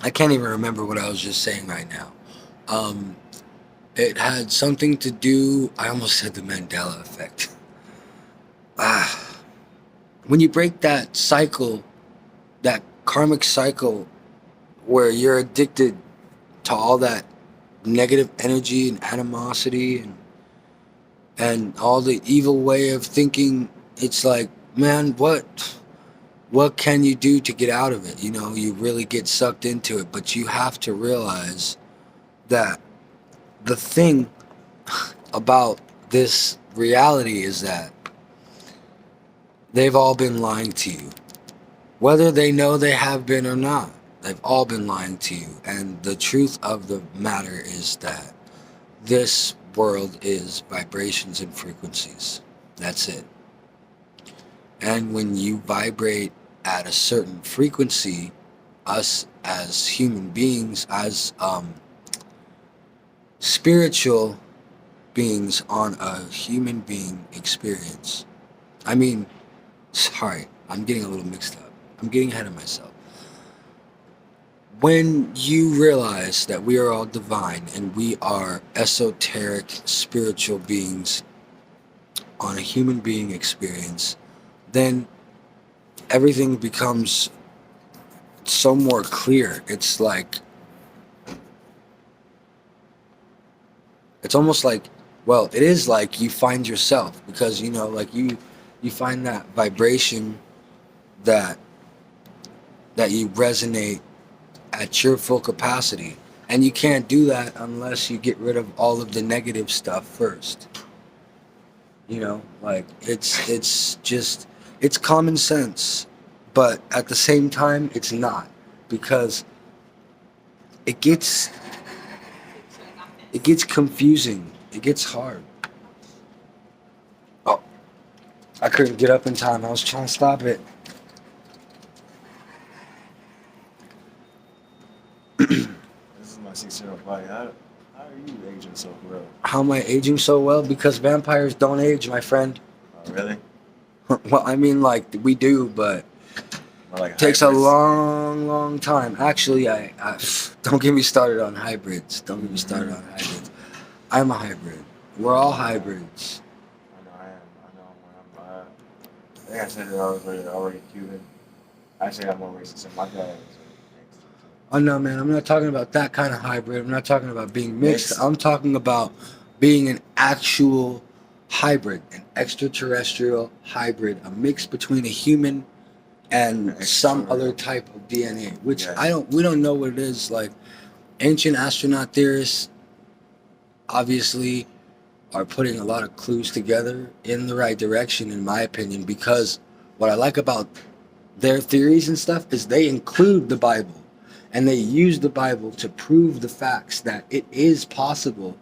I can't even remember what I was just saying right now. Um, it had something to do. I almost said the Mandela effect. Ah, when you break that cycle, that karmic cycle, where you're addicted to all that negative energy and animosity and all the evil way of thinking, it's like, man, what can you do to get out of it? You know, you really get sucked into it, but you have to realize that the thing about this reality is that they've all been lying to you. Whether they know they have been or not, they've all been lying to you. And the truth of the matter is that this world is vibrations and frequencies. That's it. And when you vibrate at a certain frequency, us as human beings, as spiritual beings on a human being experience. I mean, sorry, I'm getting a little mixed up. I'm getting ahead of myself. When you realize that we are all divine and we are esoteric spiritual beings on a human being experience, then everything becomes so more clear. It's like, it's almost like, well, it is like you find yourself because, you know, like you find that vibration that you resonate at your full capacity. And you can't do that unless you get rid of all of the negative stuff first. You know, like it's just it's common sense, but at the same time it's not because it gets it gets confusing. It gets hard. Oh, I couldn't get up in time. I was trying to stop it. This is my 6-year-old body. How are you aging so well? How am I aging so well? Because vampires don't age, my friend. Oh, really? Well, I mean, like we do, but More like takes a hybrids? long, long time. Actually, I don't get me started on hybrids. Don't get me started Mm-hmm. on hybrids. I'm a hybrid. We're all hybrids. I know I am. I know I think I said it already Cuban. Actually, I'm more racist than my dad is gangster Oh no, man! I'm not talking about that kind of hybrid. I'm not talking about being too. mixed. Mixed? I'm talking about being an actual hybrid, an extraterrestrial hybrid, a mix between a human An and some other extraterrestrial. type of DNA, which Yes. we don't know what it is. Like ancient astronaut theorists obviously are putting a lot of clues together in the right direction, in my opinion, because what I like about their theories and stuff is they include the Bible and they use the Bible to prove the facts that it is possible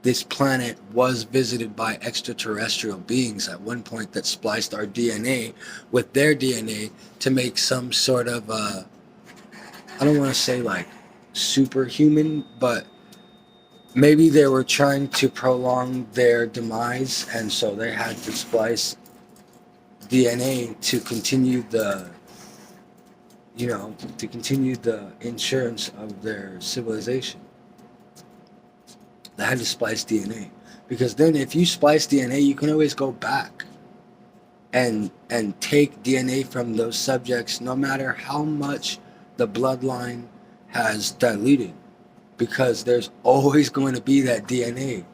this planet was visited by extraterrestrial beings at one point that spliced our DNA with their DNA to make some sort of I don't want to say like superhuman, but maybe they were trying to prolong their demise and so they had to splice DNA to continue the to continue the insurance of their civilization. They had to splice DNA because then if you splice DNA you can always go back and take DNA from those subjects no matter how much the bloodline has diluted because there's always going to be that DNA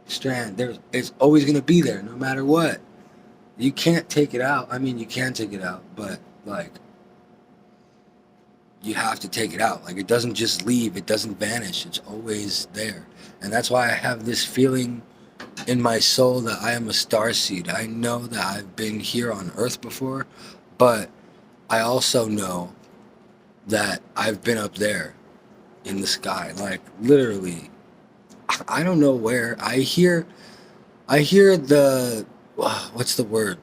strand. It's always going to be there no matter what. You can't take it out. I mean, you can take it out, but like you have to take it out. Like it doesn't just leave, it doesn't vanish. It's always there. And that's why I have this feeling in my soul that I am a star seed. I know that I've been here on earth before, but I also know that I've been up there in the sky. Like literally, I don't know where. I hear the what's the word?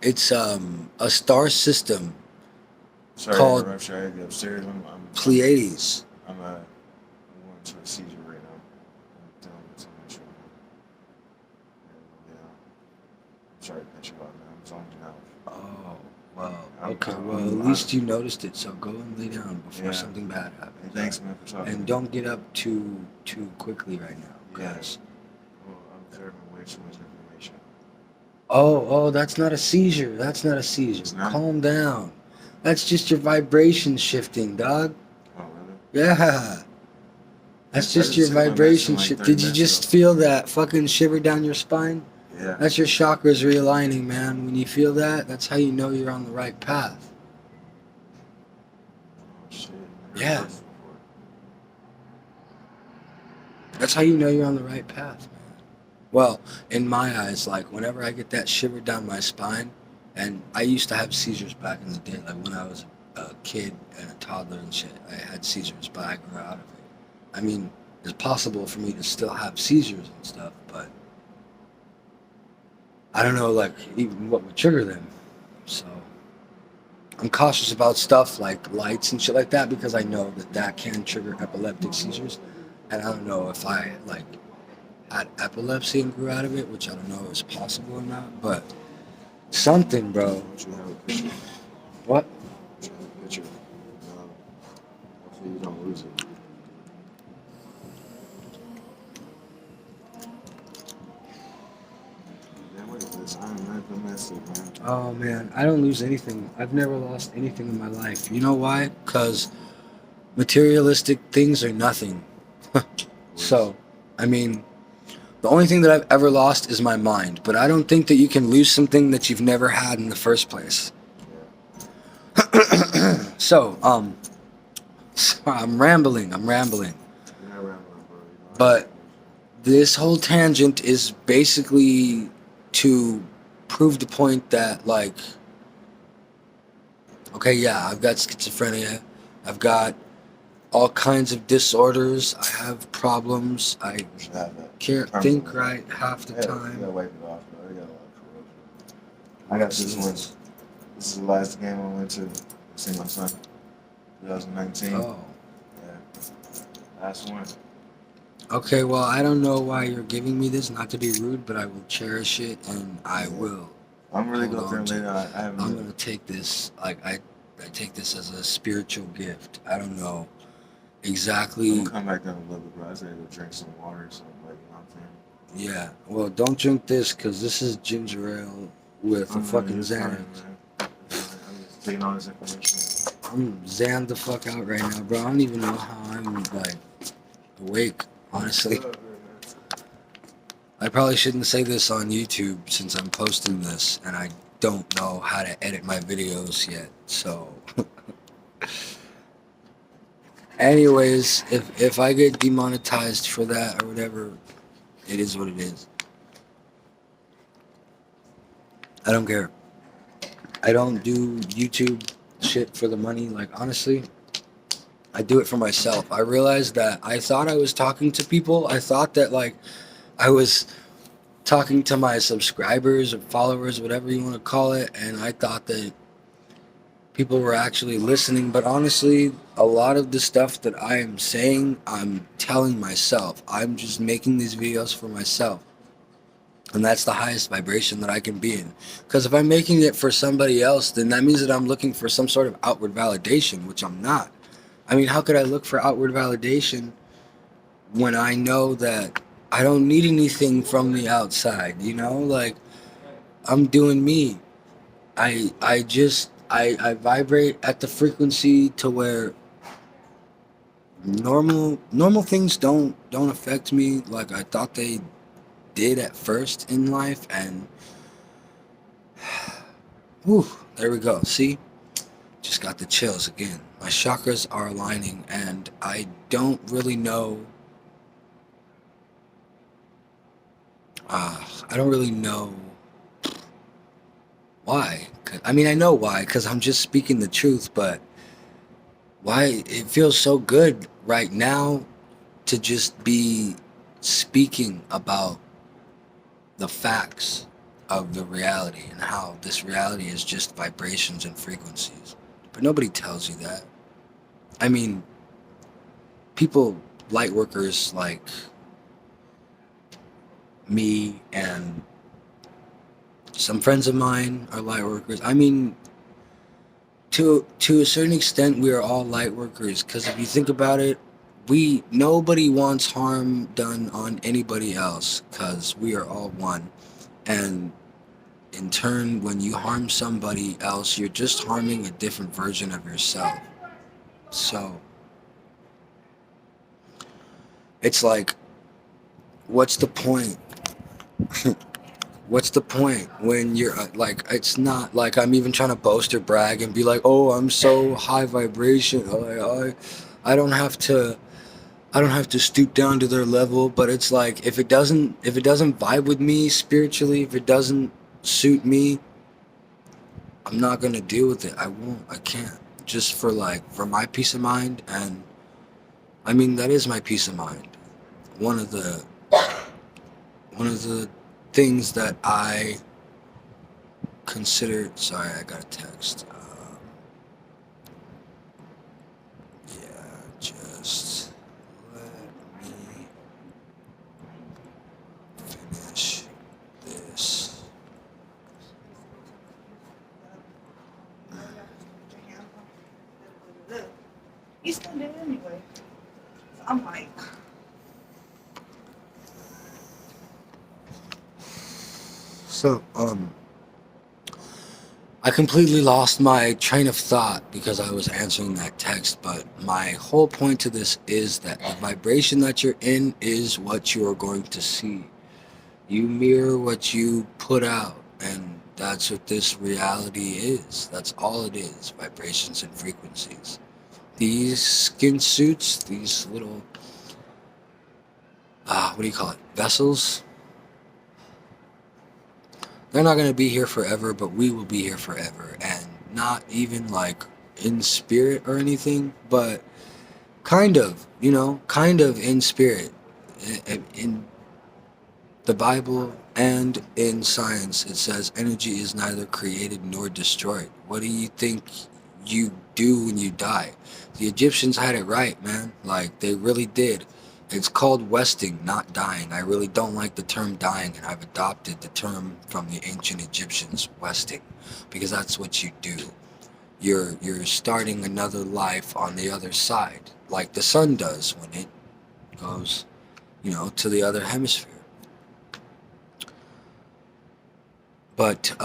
It's a star system Sorry to called interrupt you. I gotta get upstairs. Pleiades. I'm going to a seizure right now. I'm dealing with some issue. Yeah. I'm sorry to cut you off, man. I'm zoned out. Oh, Well, I'm- okay. I'm- Well, at I'm- least you noticed it. So go and lay down before Yeah. something bad Hey, happens. thanks, man, for talking. And don't get up too quickly right now, Yeah. guys. Well, I'm observing way too much information. Oh, that's not a seizure. That's not a It's seizure. not? Calm down. That's just your vibration shifting, dog. Oh, really? Yeah. That's I just just your took my vibration medicine like shift. 30 Did you minutes just ago. feel that fucking shiver down your spine? Yeah. That's your chakras realigning, man. When you feel that, that's how you know you're on the right path. Oh, shit. Yeah. That's how you know you're on the right path, man. Well, in my eyes, like whenever I get that shiver down my spine, and I used to have seizures back in the day, like when I was a kid and a toddler and shit, I had seizures, but I grew out of it. I mean, it's possible for me to still have seizures and stuff, but I don't know, like, even what would trigger them. So I'm cautious about stuff like lights and shit like that because I know that that can trigger epileptic seizures. And I don't know if I, like, had epilepsy and grew out of it, which I don't know is possible or not, but something, bro. Don't you have a picture? What? Don't you have a picture? Hopefully you don't lose it. Damn, look at this. I'm not domestic, man. Oh, man. I don't lose anything. I've never lost anything in my life. You know why? Because materialistic things are nothing. So, I mean, the only thing that I've ever lost is my mind, but I don't think that you can lose something that you've never had in the first place. So, I'm rambling. You're not rambling, bro. You know But this whole tangent is basically to prove the point that, like, okay, yeah, I've got schizophrenia. I've got all kinds of disorders. I have problems. I you should have that. can't Terms think of- right half the Yeah, you time. gotta wipe it off, bro. You got a lot of corrosion. I got this one. This is the last game I went to see my son. 2019. Oh. Yeah. Last one. Okay, well, I don't know why you're giving me this, not to be rude, but I will cherish it and I will. I'm really Hold going through on to later. I haven't. I'm gonna take this, like, I take this as a spiritual gift. I don't know I'm exactly. gonna come back down a little bit, bro. I said go drink some water or something, like, you know what I'm saying? Yeah, well, don't drink this because this is ginger ale with a I'm fucking just fine, Xan. man. I'm just taking all this information. I'm Xan the fuck out right now, bro. I don't even know how I'm, like, awake, honestly. I probably shouldn't say this on YouTube since I'm posting this and I don't know how to edit my videos yet. So, anyways, if I get demonetized for that or whatever, it is what it is. I don't care. I don't do YouTube shit for the money. Like, honestly, I do it for myself. I realized that I thought I was talking to people. I thought that, like, I was talking to my subscribers or followers, whatever you want to call it, and I thought that people were actually listening. But honestly, a lot of the stuff that I am saying, I'm telling myself. I'm just making these videos for myself. And that's the highest vibration that I can be in. Because if I'm making it for somebody else, then that means that I'm looking for some sort of outward validation, which I'm not. I mean, how could I look for outward validation when I know that I don't need anything from the outside, you know? Like, I'm doing me. I vibrate at the frequency to where normal things don't affect me like I thought they did at first in life, and whew, there we go. See? Just got the chills again. My chakras are aligning and I don't really know I don't really know why. I mean, I know why, because I'm just speaking the truth, but why it feels so good right now to just be speaking about the facts of the reality and how this reality is just vibrations and frequencies. But nobody tells you that. I mean, people, light workers like me and some friends of mine are light workers. I mean, to a certain extent, we are all light workers. Because if you think about it, we nobody wants harm done on anybody else. Because we are all one, and in turn, when you harm somebody else, you're just harming a different version of yourself. So it's like, what's the point? What's the point when you're like, it's not like I'm even trying to boast or brag and be like, oh, I'm so high vibration. I don't have to, I don't have to stoop down to their level. But it's like, if it doesn't vibe with me spiritually, if it doesn't suit me, I'm not gonna deal with it. I won't. I can't. Just for for my peace of mind, and I mean that is my peace of mind. One of the one of the things that I consider. Sorry, I got a text. Yeah, just let me finish this. You still did it anyway. So I'm like, So, I completely lost my train of thought because I was answering that text, but my whole point to this is that the vibration that you're in is what you are going to see. You mirror what you put out, and that's what this reality is. That's all it is, vibrations and frequencies. These skin suits, these little, what do you call it, vessels, they're not going to be here forever, but we will be here forever. And not even like in spirit or anything, but kind of, kind of in spirit. In the Bible and in science, it says energy is neither created nor destroyed. What do you think you do when you die? The Egyptians had it right, man. Like, they really did. It's called westing, not dying. I really don't like the term dying, and I've adopted the term from the ancient Egyptians, westing, because that's what you do. You're starting another life on the other side, like the sun does when it goes, to the other hemisphere. But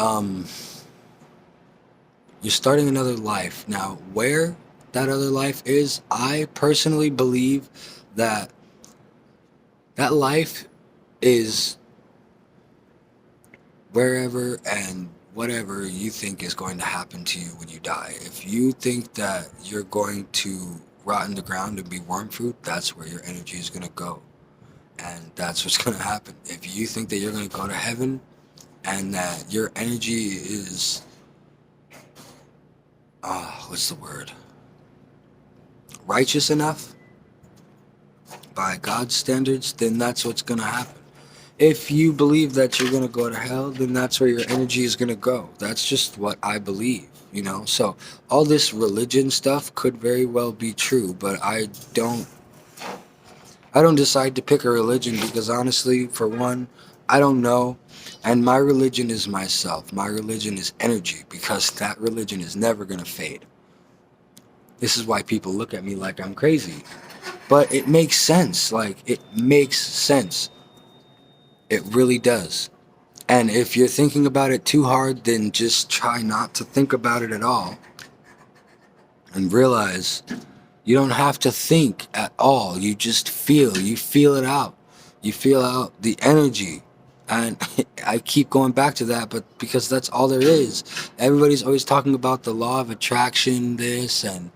you're starting another life. Now, where that other life is, I personally believe that that life is wherever and whatever you think is going to happen to you when you die. If you think that you're going to rot in the ground and be worm fruit, that's where your energy is going to go. And that's what's going to happen. If you think that you're going to go to heaven and that your energy is, what's the word? Righteous enough by God's standards, then that's what's going to happen. If you believe that you're going to go to hell, then that's where your energy is going to go. That's just what I believe, So all this religion stuff could very well be true, but I don't decide to pick a religion because honestly, for one, I don't know. And my religion is myself. My religion is energy because that religion is never going to fade. This is why people look at me like I'm crazy. But it makes sense. Like, it makes sense. It really does. And if you're thinking about it too hard, then just try not to think about it at all. And realize you don't have to think at all. You just feel. You feel it out. You feel out the energy. And I keep going back to that, but because that's all there is. Everybody's always talking about the law of attraction, this, and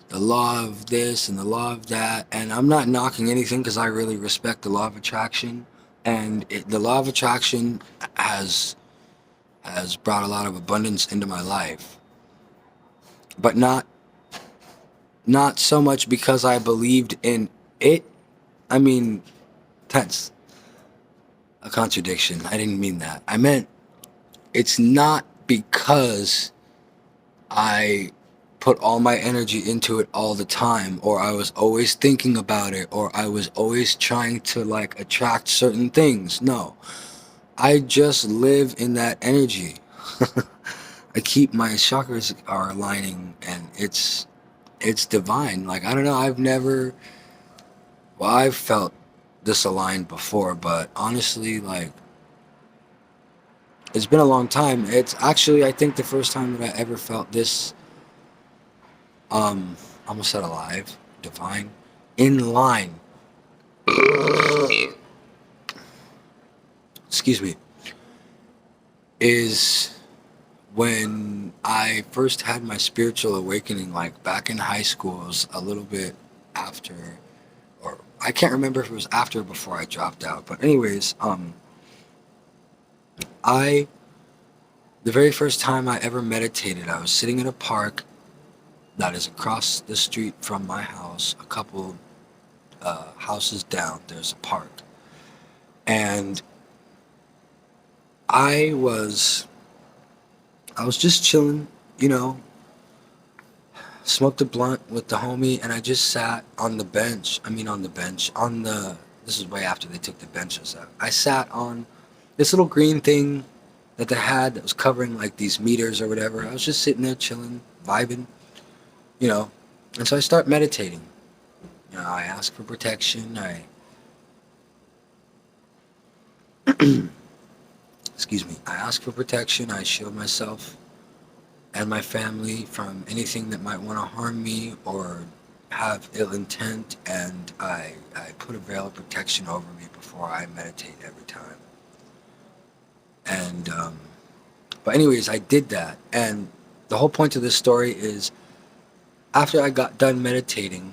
the law of this, and the law of that. And I'm not knocking anything because I really respect the law of attraction. And the law of attraction has brought a lot of abundance into my life. But not so much because I believed in it. I mean, that's a contradiction. I didn't mean that. I meant it's not because I put all my energy into it all the time, or I was always thinking about it, or I was always trying to attract certain things. No. I just live in that energy. I keep my chakras are aligning, and it's divine. Like, I don't know, I've felt disaligned before, but honestly, like, it's been a long time. It's actually, I think, the first time that I ever felt this, I almost said alive, divine, in line. Excuse me. Is when I first had my spiritual awakening, like back in high school. It was a little bit after, or I can't remember if it was after or before I dropped out. But anyways, I the very first time I ever meditated, I was sitting in a park that is across the street from my house. A couple houses down, there's a park, and I was I was just chilling, you know, smoked a blunt with the homie, and I just sat on the bench. I mean, on the bench, on the. This is way after they took the benches out. I sat on this little green thing that they had that was covering like these meters or whatever. I was just sitting there chilling, vibing, you know, and so I start meditating. You know, I ask for protection. Excuse me. I ask for protection. I shield myself and my family from anything that might want to harm me or have ill intent, and I put a veil of protection over me before I meditate every time. And, but anyways, I did that. And the whole point of this story is after I got done meditating,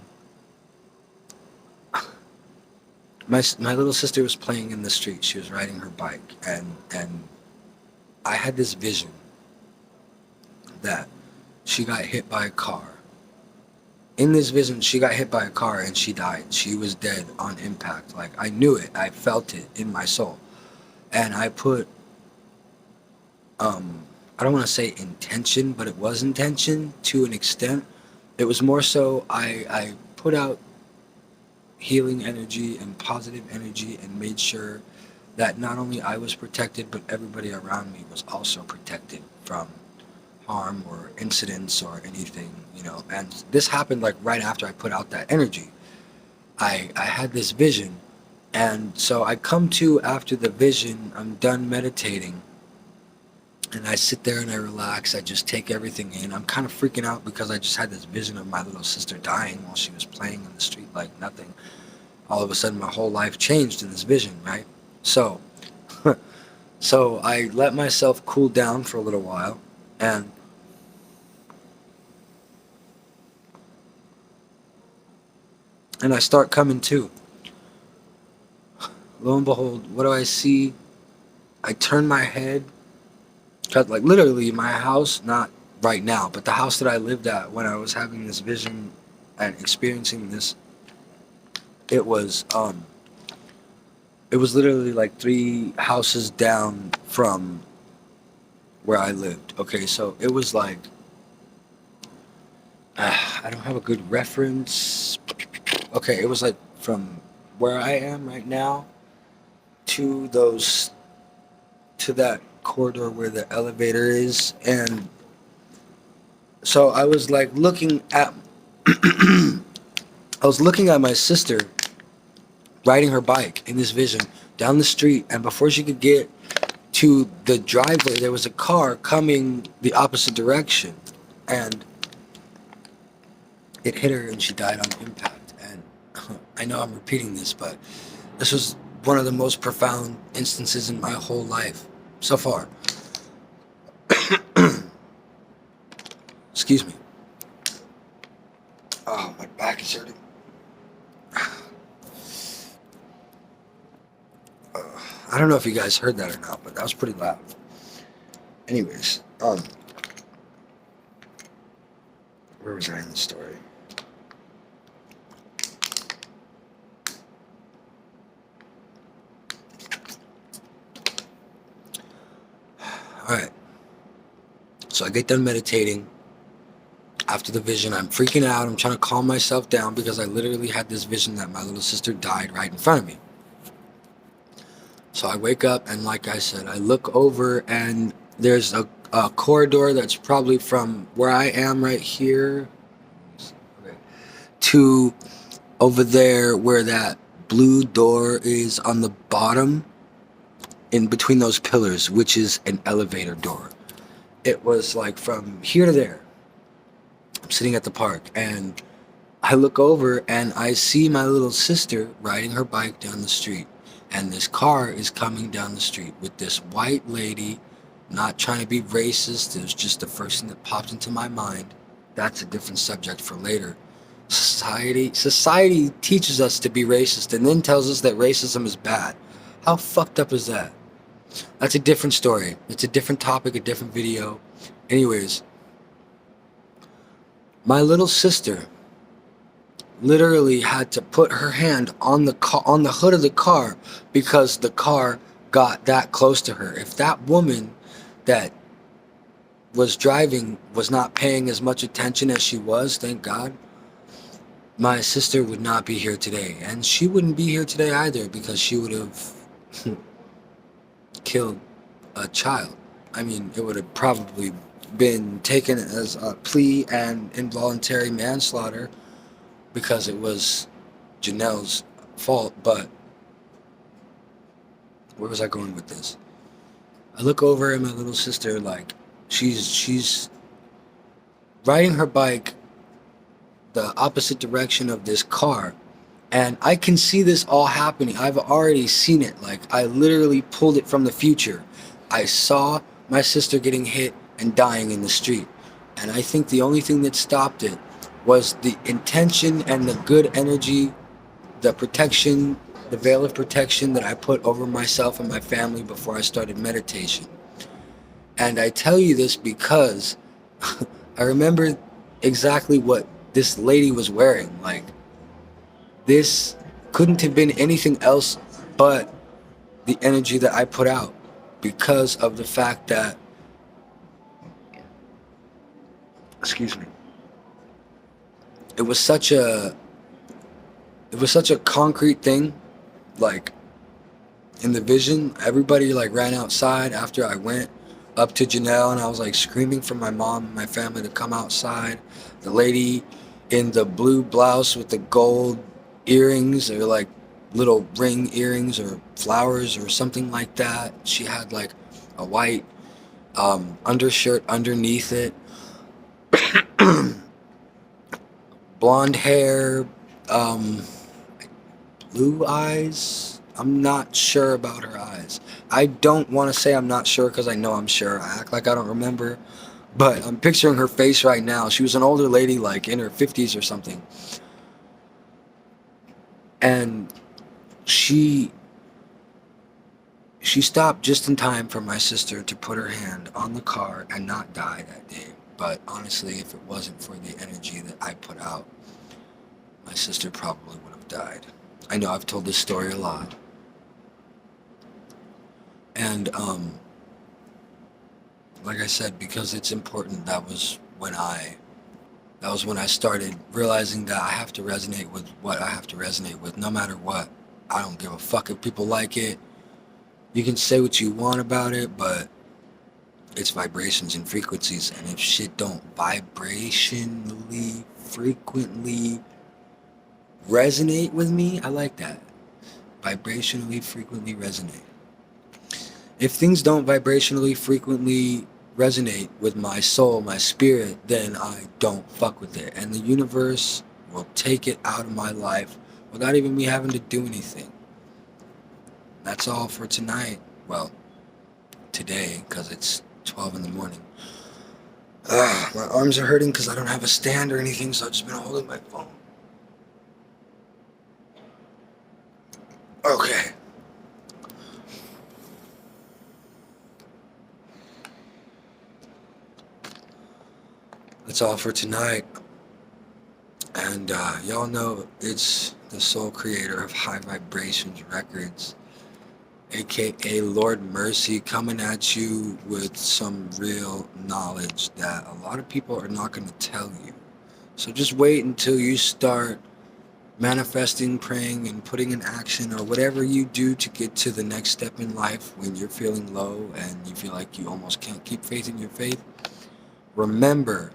my little sister was playing in the street. She was riding her bike, and I had this vision that she got hit by a car. In this vision, she got hit by a car and she died. She was dead on impact. Like, I knew it. I felt it in my soul. And I put, I don't want to say intention, but it was intention to an extent. It was more so I put out healing energy and positive energy and made sure that not only I was protected, but everybody around me was also protected from harm or incidents or anything, you know. And this happened like right after I put out that energy. I had this vision, and so I come to after the vision. I'm done meditating, and I sit there and I relax. I just take everything in. I'm kind of freaking out because I just had this vision of my little sister dying while she was playing in the street like nothing. All of a sudden, my whole life changed in this vision, right? So, so I let myself cool down for a little while, and I start coming to. Lo and behold, what do I see? I turn my head, because like literally my house, not right now, but the house that I lived at when I was having this vision and experiencing this, it was literally like 3 houses down from where I lived. Okay, so it was like, I don't have a good reference. Okay, it was like from where I am right now to that corridor where the elevator is. And so I was like looking at my sister riding her bike in this vision down the street, and before she could get to the driveway, there was a car coming the opposite direction, and it hit her and she died on impact. And I know I'm repeating this, but this was one of the most profound instances in my whole life so far. Excuse me. Oh, my back is hurting. I don't know if you guys heard that or not, but that was pretty loud. Anyways, where was I in the story? Alright. So I get done meditating. After the vision, I'm freaking out. I'm trying to calm myself down because I literally had this vision that my little sister died right in front of me. So I wake up, and like I said, I look over, and there's a corridor that's probably from where I am right here to over there where that blue door is on the bottom in between those pillars, which is an elevator door. It was like from here to there. I'm sitting at the park and I look over and I see my little sister riding her bike down the street. And this car is coming down the street with this white lady. Not trying to be racist, it was just the first thing that popped into my mind. That's a different subject for later. Society teaches us to be racist and then tells us that racism is bad. How fucked up is that? That's a different story. It's a different topic, a different video. Anyways, my little sister literally had to put her hand on the on the hood of the car because the car got that close to her. If that woman that was driving was not paying as much attention as she was, thank God, my sister would not be here today. And she wouldn't be here today either because she would have killed a child. I mean, it would have probably been taken as a plea and involuntary manslaughter because it was Janelle's fault. But where was I going with this? I look over at my little sister, like she's riding her bike the opposite direction of this car, and I can see this all happening. I've already seen it. Like, I literally pulled it from the future. I saw my sister getting hit and dying in the street, and I think the only thing that stopped it was the intention and the good energy, the protection, the veil of protection that I put over myself and my family before I started meditation. And I tell you this because I remember exactly what this lady was wearing. Like, this couldn't have been anything else but the energy that I put out, because of the fact that, excuse me, it was such a concrete thing. Like, in the vision, everybody like ran outside after I went up to Janelle, and I was like screaming for my mom and my family to come outside. The lady in the blue blouse with the gold earrings, or like little ring earrings or flowers or something like that. She had like a white undershirt underneath it. Blonde hair, blue eyes. I'm not sure about her eyes. I don't want to say I'm not sure because I know I'm sure. I act like I don't remember. But I'm picturing her face right now. She was an older lady, like in her 50s or something. And she stopped just in time for my sister to put her hand on the car and not die that day. But honestly, if it wasn't for the energy that I put out, my sister probably would have died. I know I've told this story a lot. And like I said, because it's important, that was when I started realizing that I have to resonate with what I have to resonate with, no matter what. I don't give a fuck if people like it. You can say what you want about it, but it's vibrations and frequencies, and if shit don't vibrationally, frequently resonate with me, I like that. Vibrationally, frequently resonate. If things don't vibrationally, frequently resonate with my soul, my spirit, then I don't fuck with it. And the universe will take it out of my life without even me having to do anything. That's all for tonight. Well, today, because it's 12 in the morning. My arms are hurting because I don't have a stand or anything, so I've just been holding my phone. Okay. That's all for tonight. And y'all know it's the soul creator of High Vibrations Records, aka Lord Mercy, coming at you with some real knowledge that a lot of people are not going to tell you. So just wait until you start manifesting, praying, and putting in action, or whatever you do to get to the next step in life when you're feeling low and you feel like you almost can't keep faith in your faith, remember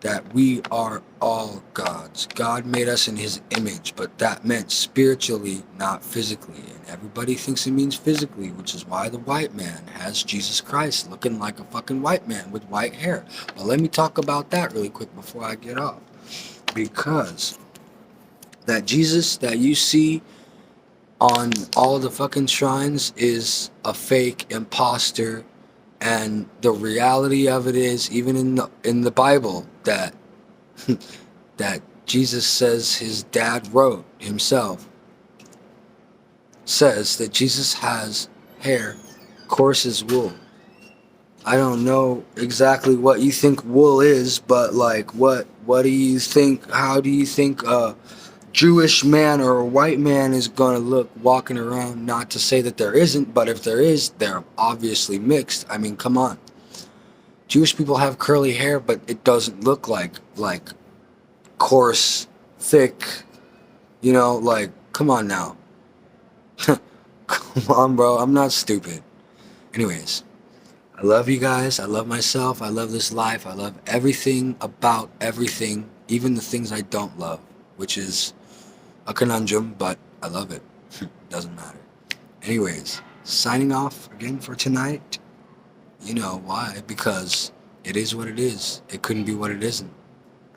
that we are all gods. God made us in his image, but that meant spiritually, not physically. And everybody thinks it means physically, which is why the white man has Jesus Christ looking like a fucking white man with white hair. But let me talk about that really quick before I get off. Because that Jesus that you see on all the fucking shrines is a fake imposter, and the reality of it is, even in the Bible, that that Jesus says his dad wrote himself, says that Jesus has hair coarse as wool. I don't know exactly what you think wool is, but like what do you think, how do you think a Jewish man or a white man is gonna look walking around? Not to say that there isn't, but if there is, they're obviously mixed. I mean, come on. Jewish people have curly hair, but it doesn't look like coarse, thick, like, come on now. Come on, bro. I'm not stupid. Anyways, I love you guys. I love myself. I love this life. I love everything about everything, even the things I don't love, which is a conundrum, but I love it. Doesn't matter. Anyways, signing off again for tonight. You know why? Because it is what it is. It couldn't be what it isn't.